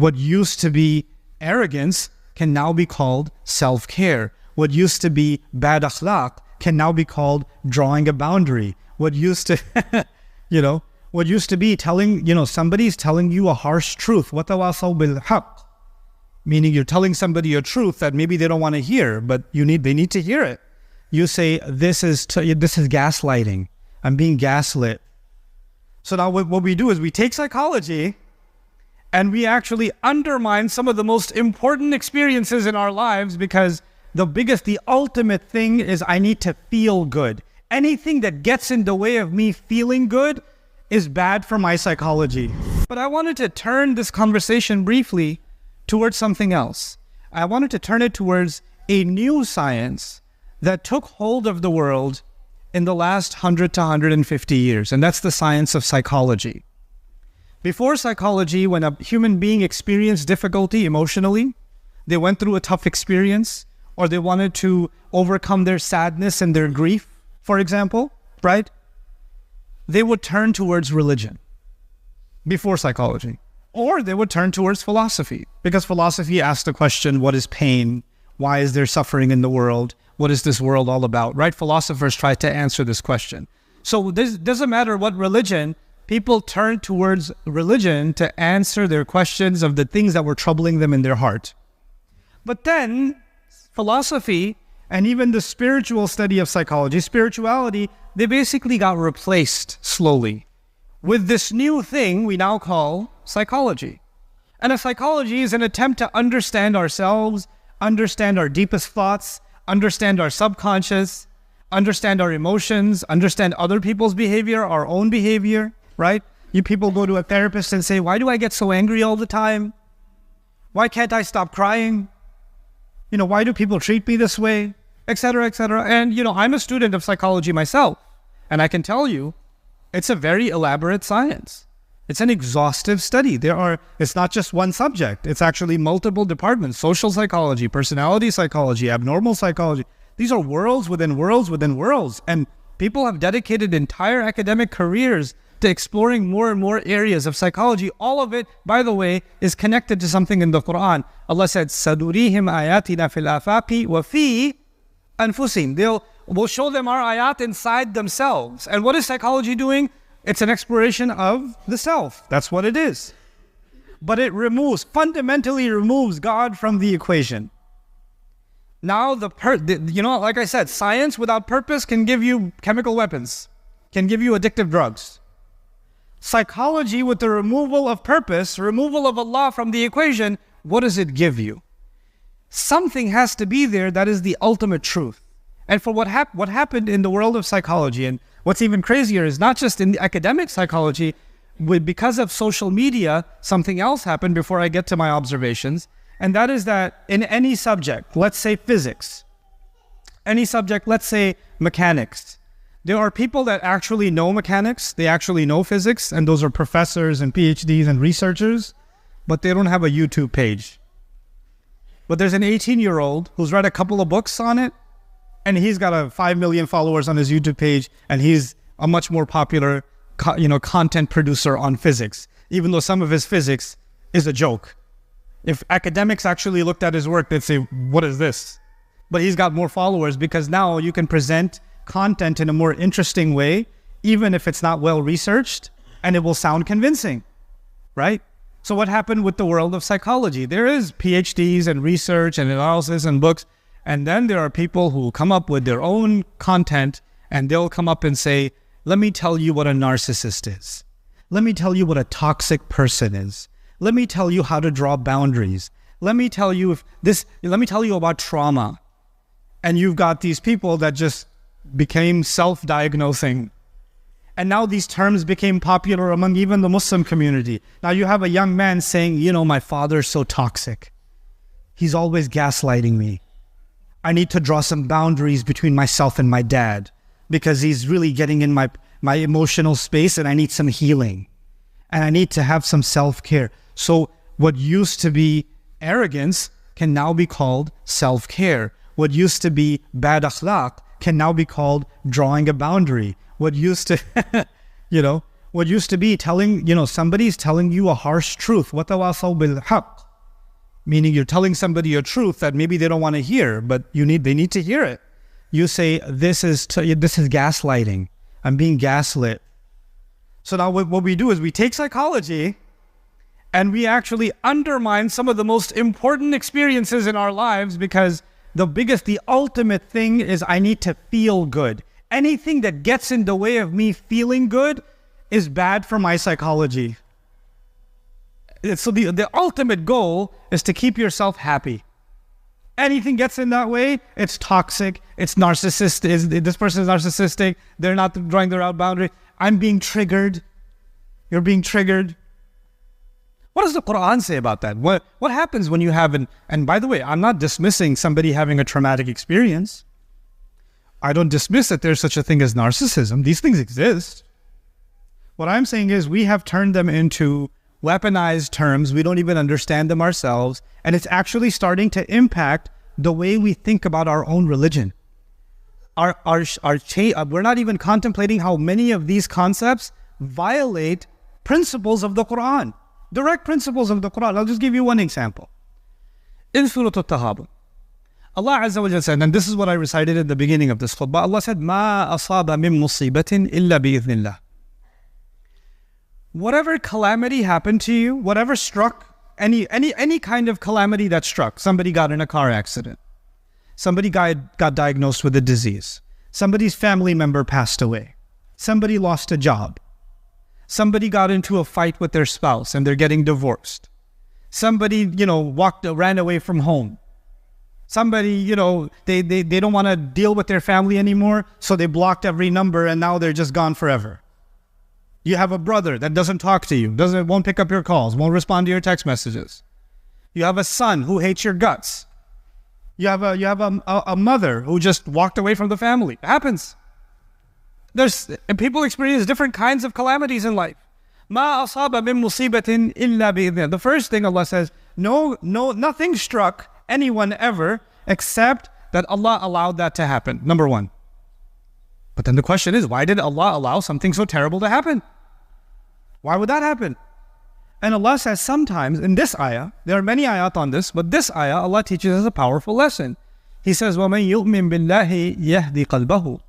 What used to be arrogance can now be called self-care. What used to be bad akhlaq can now be called drawing a boundary. What used to, what used to be telling, somebody's telling you a harsh truth. وَتَوَاصَوْا بِالْحَقِّ. Meaning you're telling somebody a truth that maybe they don't want to hear, but they need to hear it. You say, this is gaslighting. I'm being gaslit. So now what we do is we take psychology and we actually undermine some of the most important experiences in our lives, because the ultimate thing is I need to feel good. Anything that gets in the way of me feeling good is bad for my psychology. But I wanted to turn this conversation briefly towards something else. I wanted to turn it towards a new science that took hold of the world in the last 100 to 150 years, and that's the science of psychology. Before psychology, when a human being experienced difficulty emotionally, they went through a tough experience, or they wanted to overcome their sadness and their grief, for example, right? They would turn towards religion before psychology. Or they would turn towards philosophy, because philosophy asked the question, what is pain? Why is there suffering in the world? What is this world all about, right? Philosophers try to answer this question. So this doesn't matter what religion, people turn towards religion to answer their questions of the things that were troubling them in their heart. But then philosophy and even the spiritual study of psychology, spirituality, they basically got replaced slowly with this new thing we now call psychology. And a psychology is an attempt to understand ourselves, understand our deepest thoughts, understand our subconscious, understand our emotions, understand other people's behavior, our own behavior, right? You people go to a therapist and say, why do I get so angry all the time? Why can't I stop crying? Why do people treat me this way? Etc., etc. And, I'm a student of psychology myself, and I can tell you, it's a very elaborate science. It's an exhaustive study. It's not just one subject. It's actually multiple departments: social psychology, personality psychology, abnormal psychology. These are worlds within worlds within worlds. And people have dedicated entire academic careers to exploring more and more areas of psychology. All of it, by the way, is connected to something in the Quran. Allah said, "Sadurihim ayatina fil afaqi wa fi anfusihim." We'll show them our ayat inside themselves. And what is psychology doing? It's an exploration of the self. That's what it is. But it fundamentally removes God from the equation. Now, like I said, science without purpose can give you chemical weapons, can give you addictive drugs. Psychology with the removal of purpose, removal of Allah from the equation, what does it give you? Something has to be there that is the ultimate truth. And for what happened in the world of psychology, and what's even crazier is not just in the academic psychology, because of social media, something else happened before I get to my observations. And that is that in any subject, let's say physics, any subject, let's say mechanics, there are people that actually know mechanics, they actually know physics, and those are professors and PhDs and researchers, but they don't have a YouTube page. But there's an 18-year-old who's read a couple of books on it, and he's got 5 million followers on his YouTube page, and he's a much more popular content producer on physics, even though some of his physics is a joke. If academics actually looked at his work, they'd say, what is this? But he's got more followers because now you can present content in a more interesting way, even if it's not well researched, and it will sound convincing, right? So what happened with the world of psychology? There is PhDs and research and analysis and books, and then there are people who come up with their own content, and they'll come up and say, let me tell you what a narcissist is. Let me tell you what a toxic person is. Let me tell you how to draw boundaries. Let me tell you about trauma. And you've got these people that just became self-diagnosing. And now these terms became popular among even the Muslim community. Now you have a young man saying, my father's so toxic. He's always gaslighting me. I need to draw some boundaries between myself and my dad because he's really getting in my emotional space, and I need some healing. And I need to have some self-care. So what used to be arrogance can now be called self-care. What used to be bad akhlaq can now be called drawing a boundary. What used to, What used to be telling, somebody's telling you a harsh truth. وَتَوَاصَوْا بِالْحَقِّ. Meaning you're telling somebody a truth that maybe they don't want to hear, but they need to hear it. You say, this is gaslighting. I'm being gaslit. So now what we do is we take psychology and we actually undermine some of the most important experiences in our lives, because the ultimate thing is I need to feel good. Anything that gets in the way of me feeling good is bad for my psychology. So the ultimate goal is to keep yourself happy. Anything gets in that way, it's toxic, it's narcissistic. This person is narcissistic, they're not drawing their out boundary. I'm being triggered. You're being triggered. What does the Quran say about that? What happens when you have and by the way, I'm not dismissing somebody having a traumatic experience. I don't dismiss that there's such a thing as narcissism. These things exist. What I'm saying is we have turned them into weaponized terms. We don't even understand them ourselves. And it's actually starting to impact the way we think about our own religion. We're not even contemplating how many of these concepts violate principles of the Quran. Direct principles of the Quran. I'll just give you one example. In Surah Al-Tahabun, Allah Azza wa Jalla said, and this is what I recited at the beginning of this khutbah, Allah said, مَا أَصَابَ مِن مُصِيبَةٍ إِلَّا بِإِذْنِ اللَّهِ. Whatever calamity happened to you, whatever struck, any kind of calamity that struck, somebody got in a car accident, somebody got diagnosed with a disease, somebody's family member passed away, somebody lost a job, somebody got into a fight with their spouse and they're getting divorced, somebody, ran away from home, somebody, they don't want to deal with their family anymore, so they blocked every number and now they're just gone forever. You have a brother that doesn't talk to you, won't pick up your calls, won't respond to your text messages. You have a son who hates your guts. You have a mother who just walked away from the family. It happens. People experience different kinds of calamities in life. مَا أَصَابَ مِن مُصِيبَةٍ إِلَّا بِإِذْنِ. The first thing Allah says, nothing struck anyone ever except that Allah allowed that to happen. Number one. But then the question is, why did Allah allow something so terrible to happen? Why would that happen? And Allah says sometimes, in this ayah, there are many ayat on this, but this ayah, Allah teaches us a powerful lesson. He says, وَمَن يُؤْمِن بِاللَّهِ يَهْدِ قَلْبَهُ.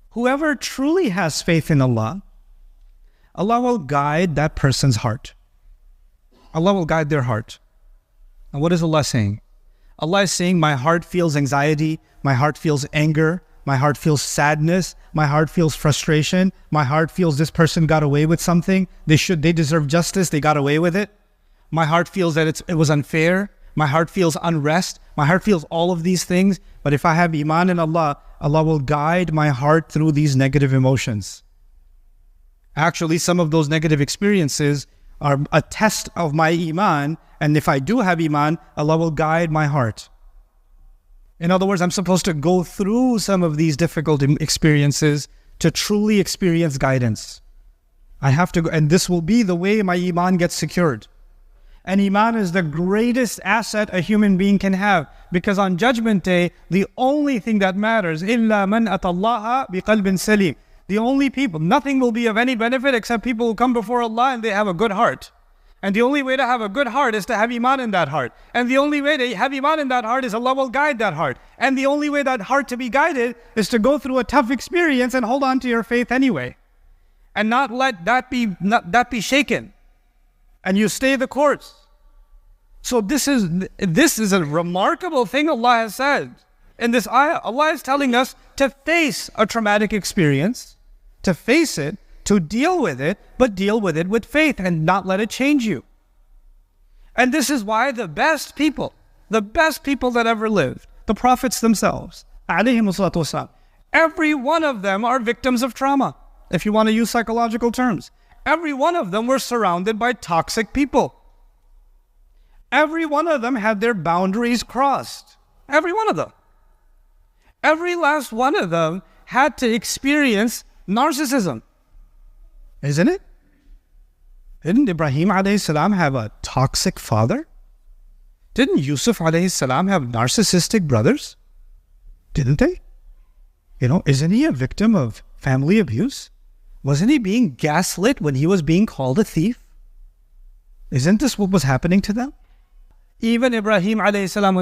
Whoever truly has faith in Allah, Allah will guide that person's heart. Allah will guide their heart. And what is Allah saying? Allah is saying, my heart feels anxiety, my heart feels anger, my heart feels sadness, my heart feels frustration, my heart feels this person got away with something, they deserve justice, they got away with it. My heart feels that it was unfair, my heart feels unrest, my heart feels all of these things. But if I have iman in Allah, Allah will guide my heart through these negative emotions. Actually, some of those negative experiences are a test of my iman, and if I do have iman, Allah will guide my heart. In other words, I'm supposed to go through some of these difficult experiences to truly experience guidance. I have to go, and this will be the way my iman gets secured. And iman is the greatest asset a human being can have, because on Judgment Day, the only thing that matters, إِلَّا مَنْ أَتَى اللَّهَ بِقَلْبٍ سَلِيمٍ. The only people, nothing will be of any benefit except people who come before Allah and they have a good heart. And the only way to have a good heart is to have iman in that heart. And the only way to have iman in that heart is Allah will guide that heart. And the only way that heart to be guided is to go through a tough experience and hold on to your faith anyway. And not let that be shaken. And you stay the course. So this is a remarkable thing Allah has said. In this ayah, Allah is telling us to face a traumatic experience, to face it, to deal with it, but deal with it with faith and not let it change you. And this is why the best people that ever lived, the prophets themselves, every one of them are victims of trauma, if you want to use psychological terms. Every one of them were surrounded by toxic people. Every one of them had their boundaries crossed. Every one of them. Every last one of them had to experience narcissism. Isn't it? Didn't Ibrahim alayhi salam have a toxic father? Didn't Yusuf alayhi salam have narcissistic brothers? Didn't they? Isn't he a victim of family abuse? Wasn't he being gaslit when he was being called a thief? Isn't this what was happening to them? Even Ibrahim alayhi salam,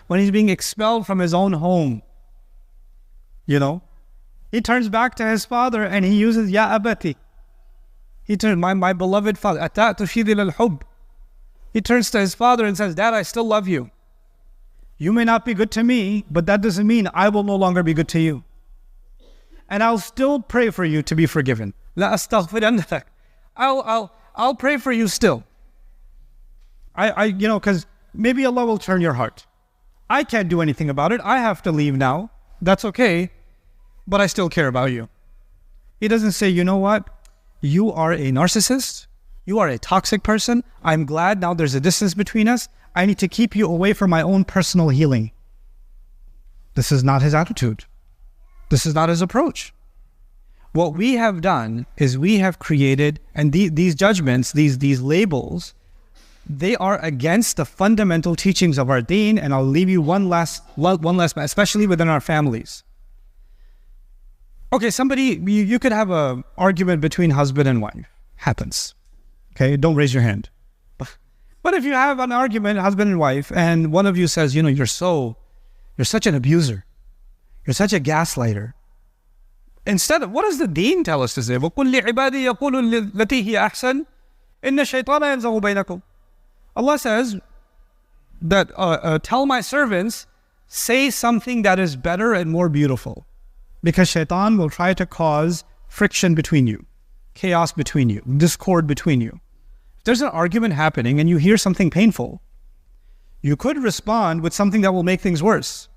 when he's being expelled from his own home, he turns back to his father and he uses Ya Abati. He turns, my beloved father, Ata'tu shidil al-hub. He turns to his father and says, Dad, I still love you. You may not be good to me, but that doesn't mean I will no longer be good to you. And I'll still pray for you to be forgiven. La astaghfiranna lak. I'll pray for you still. Because maybe Allah will turn your heart. I can't do anything about it. I have to leave now. That's okay. But I still care about you. He doesn't say, you know what? You are a narcissist. You are a toxic person. I'm glad now there's a distance between us. I need to keep you away from my own personal healing. This is not his attitude. This is not his approach. What we have done is we have created, and these judgments, these labels, they are against the fundamental teachings of our deen. And I'll leave you one last, especially within our families. Okay, you could have an argument between husband and wife. Happens. Okay, don't raise your hand. But if you have an argument, husband and wife, and one of you says, you're such an abuser. You're such a gaslighter. Instead of, what does the deen tell us to say? وَقُلْ لِعِبَادِي يَقُولُ الَّتِي هِيَ أَحْسَنُ إِنَّ الشَّيْطَانَ يَنزَغُ بَيْنَكُمْ. Allah says that tell my servants, say something that is better and more beautiful. Because shaitan will try to cause friction between you, chaos between you, discord between you. If there's an argument happening and you hear something painful, you could respond with something that will make things worse.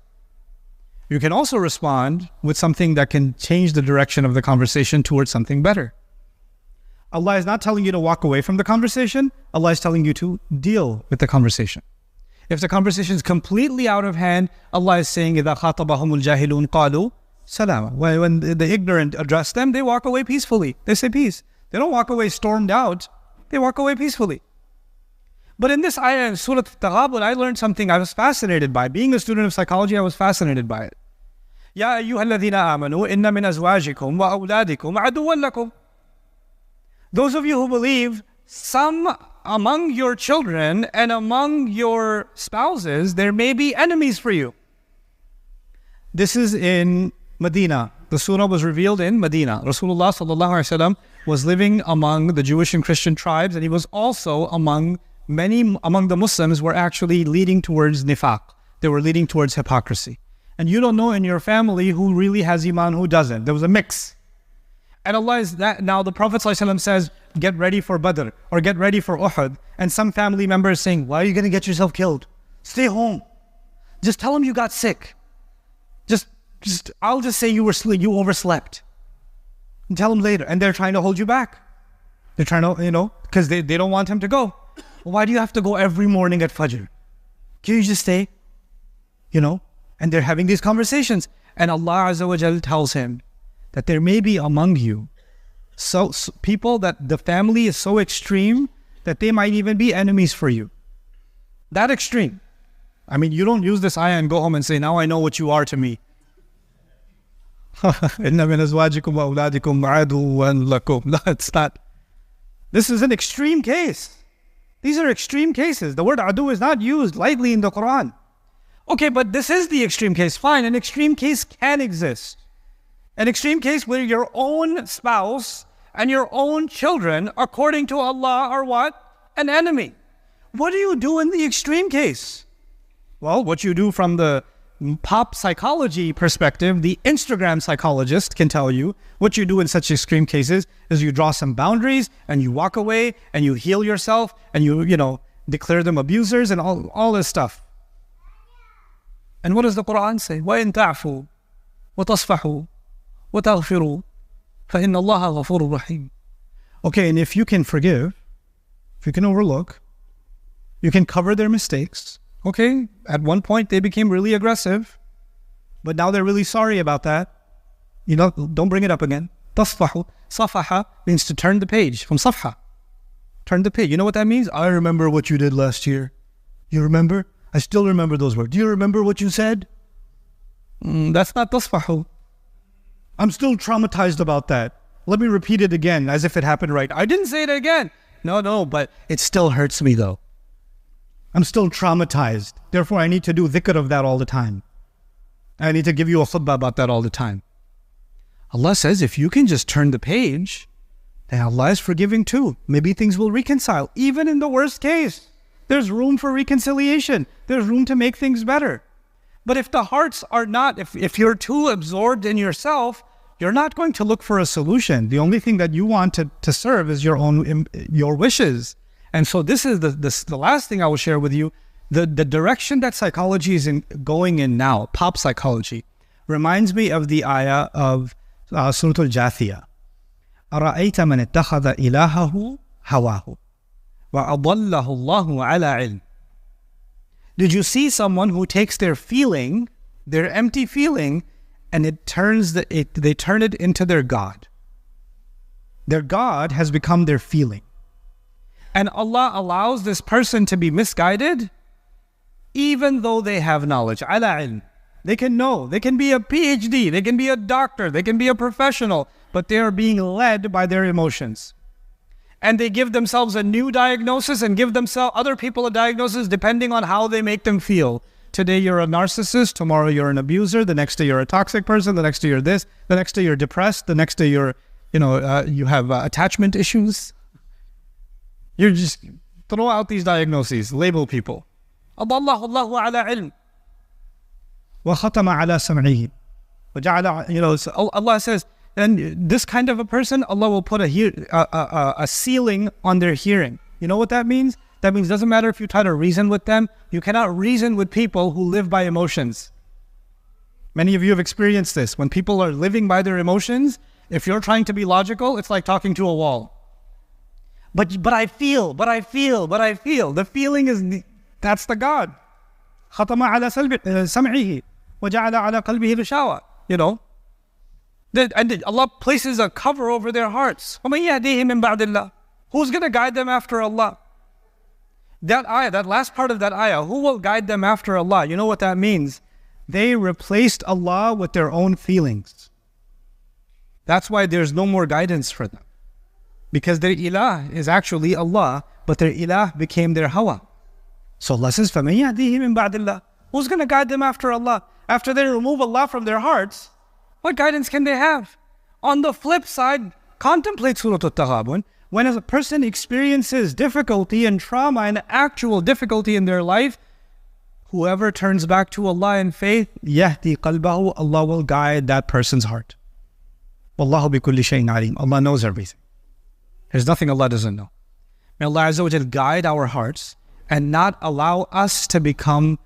You can also respond with something that can change the direction of the conversation towards something better. Allah is not telling you to walk away from the conversation. Allah is telling you to deal with the conversation. If the conversation is completely out of hand, Allah is saying, إِذَا خَاطَبَهُمُ الْجَاهِلُونَ قَالُوا سَلَامًا. When the ignorant address them, they walk away peacefully. They say peace. They don't walk away stormed out. They walk away peacefully. But in this ayah in Surah Al-Taghabun, I learned something I was fascinated by. Being a student of psychology, I was fascinated by it. يَا أَيُّهَا الَّذِينَ آمَنُوا إِنَّ مِنْ أَزْوَاجِكُمْ وَأَوْلَادِكُمْ عَدُوًّا لَكُمْ. Those of you who believe, some among your children and among your spouses, there may be enemies for you. This is in Medina. The surah was revealed in Medina. Rasulullah sallallahu alaihi wasallam was living among the Jewish and Christian tribes, and he was also among the Muslims were actually leading towards nifaq. They were leading towards hypocrisy. And you don't know in your family who really has iman, who doesn't. There was a mix. And Allah is that. Now the Prophet ﷺ says, get ready for Badr or get ready for Uhud. And some family members saying, why are you going to get yourself killed? Stay home. Just tell them you got sick. I'll just say you overslept. And tell them later. And they're trying to hold you back. They're trying to, because they don't want him to go. Well, why do you have to go every morning at Fajr? Can you just stay? And they're having these conversations. And Allah Azza wa Jal tells him that there may be among you so people that the family is so extreme that they might even be enemies for you. That extreme. I mean, you don't use this ayah and go home and say, now I know what you are to me. إِنَّ مِنْ أَزْوَاجِكُمْ وَأَوْلَادِكُمْ عَدُوًّا لَكُمْ. No, it's not. This is an extreme case. These are extreme cases. The word adu is not used lightly in the Quran. Okay, but this is the extreme case. Fine, an extreme case can exist. An extreme case where your own spouse and your own children, according to Allah, are what? An enemy. What do you do in the extreme case? Well, what you do from the pop psychology perspective, the Instagram psychologist can tell you what you do in such extreme cases is you draw some boundaries and you walk away and you heal yourself and you declare them abusers and all this stuff. And what does the Quran say? وَإِن تَعْفُوا وَتَصْفَحُوا وَتَغْفِرُوا فَإِنَّ اللَّهَ غَفُورٌ رَحِيمٌ. Okay, and if you can forgive, if you can overlook, you can cover their mistakes. Okay, at one point they became really aggressive, but now they're really sorry about that. Don't bring it up again. Tasfahu. Safaha means to turn the page, from safha. Turn the page. You know what that means? I remember what you did last year. You remember? I still remember those words. Do you remember what you said? That's not tasfahu. I'm still traumatized about that. Let me repeat it again as if it happened right. I didn't say it again. No, but it still hurts me though. I'm still traumatized. Therefore, I need to do dhikr of that all the time. I need to give you a khutbah about that all the time. Allah says, if you can just turn the page, then Allah is forgiving too. Maybe things will reconcile. Even in the worst case, there's room for reconciliation. There's room to make things better. But if the hearts are not, if you're too absorbed in yourself, you're not going to look for a solution. The only thing that you want to serve is your wishes. And so this is the last thing I will share with you. The direction that psychology is going in now, pop psychology, reminds me of the ayah of Surah Al-Jathiyah. أَرَأَيْتَ مَنِ اتَّخَذَ إِلَهَهُ هَوَاهُ وَأَضَلَّهُ اللَّهُ عَلَى عِلْمٍ. Did you see someone who takes their feeling, their empty feeling, and they turn it into their God? Their God has become their feeling. And Allah allows this person to be misguided even though they have knowledge. Ala ilm. They can know. They can be a PhD. They can be a doctor. They can be a professional. But they are being led by their emotions. And they give themselves a new diagnosis and give other people a diagnosis depending on how they make them feel. Today you're a narcissist. Tomorrow you're an abuser. The next day you're a toxic person. The next day you're this. The next day you're depressed. The next day you have attachment issues. You just throw out these diagnoses, label people. أَضَلَّهُ اللَّهُ عَلَى عِلْمٍ وَخَتَمَ عَلَى سَمْعِهِ وَجَعَلَ. So Allah says, and this kind of a person, Allah will put a ceiling on their hearing. You know what that means? That means it doesn't matter if you try to reason with them. You cannot reason with people who live by emotions. Many of you have experienced this. When people are living by their emotions, if you're trying to be logical, it's like talking to a wall. But I feel. The feeling is, that's the God. خَتَمَ عَلَى سَمْعِهِ وَجَعَلَ عَلَى قَلْبِهِ غِشَاوَةً. You know? And Allah places a cover over their hearts. وَمَن يَهْدِيهِم مِّن بَعْدِ اللَّهِ. Who's going to guide them after Allah? That ayah, that last part of that ayah, who will guide them after Allah? You know what that means? They replaced Allah with their own feelings. That's why there's no more guidance for them. Because their ilah is actually Allah, but their ilah became their hawa. So Allah says, فَمَن يَهْدِيهِم مِّن بَعْدِ اللَّهِ. Who's going to guide them after Allah? After they remove Allah from their hearts, what guidance can they have? On the flip side, contemplate Surah Al-Taghabun. When a person experiences difficulty and trauma and actual difficulty in their life, whoever turns back to Allah in faith, يَهْدِي قَلْبَهُ, Allah will guide that person's heart. وَاللَّهُ بِكُلِّ شَيْءٍ عَلِيمٌ. Allah knows everything. There's nothing Allah doesn't know. May Allah Azza wa Jal guide our hearts and not allow us to become,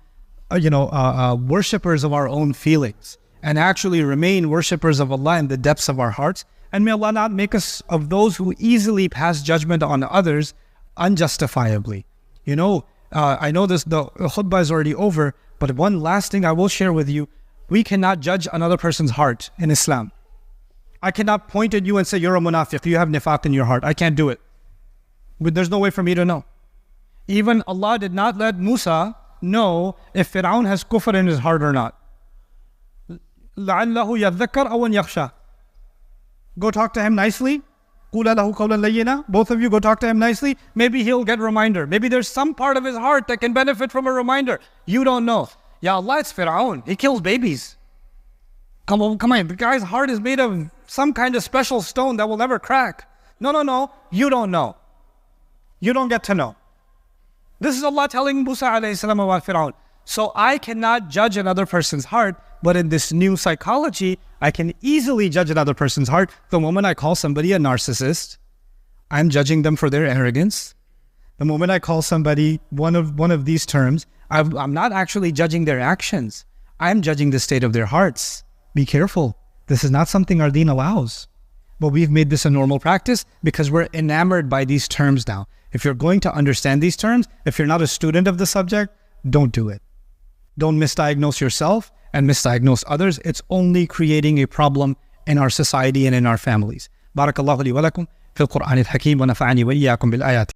worshippers of our own feelings, and actually remain worshippers of Allah in the depths of our hearts. And may Allah not make us of those who easily pass judgment on others unjustifiably. I know the khutbah is already over, but one last thing I will share with you. We cannot judge another person's heart in Islam. I cannot point at you and say, you're a munafiq, you have nifaq in your heart. I can't do it. But there's no way for me to know. Even Allah did not let Musa know if Fir'aun has kufr in his heart or not. لَعَلَّهُ يَذَّكَّرْ أَوْ أَنْ يَخْشَى. Go talk to him nicely. قُولَ لَهُ قَوْلًا لَيِّنًا. Both of you go talk to him nicely. Maybe he'll get a reminder. Maybe there's some part of his heart that can benefit from a reminder. You don't know. Ya Allah, it's Fir'aun. He kills babies. Come on. The guy's heart is made of some kind of special stone that will never crack. No. You don't know. You don't get to know. This is Allah telling Musa alayhi salam about Fir'aun. So I cannot judge another person's heart, but in this new psychology, I can easily judge another person's heart. The moment I call somebody a narcissist, I'm judging them for their arrogance. The moment I call somebody one of these terms, I'm not actually judging their actions. I'm judging the state of their hearts. Be careful. This is not something our deen allows. But we've made this a normal practice because we're enamored by these terms now. If you're going to understand these terms, if you're not a student of the subject, don't do it. Don't misdiagnose yourself and misdiagnose others. It's only creating a problem in our society and in our families. Barakallahu li wa lakum fil Qur'an al-Hakim wa nafa'ani wa iyyakum bil ayat.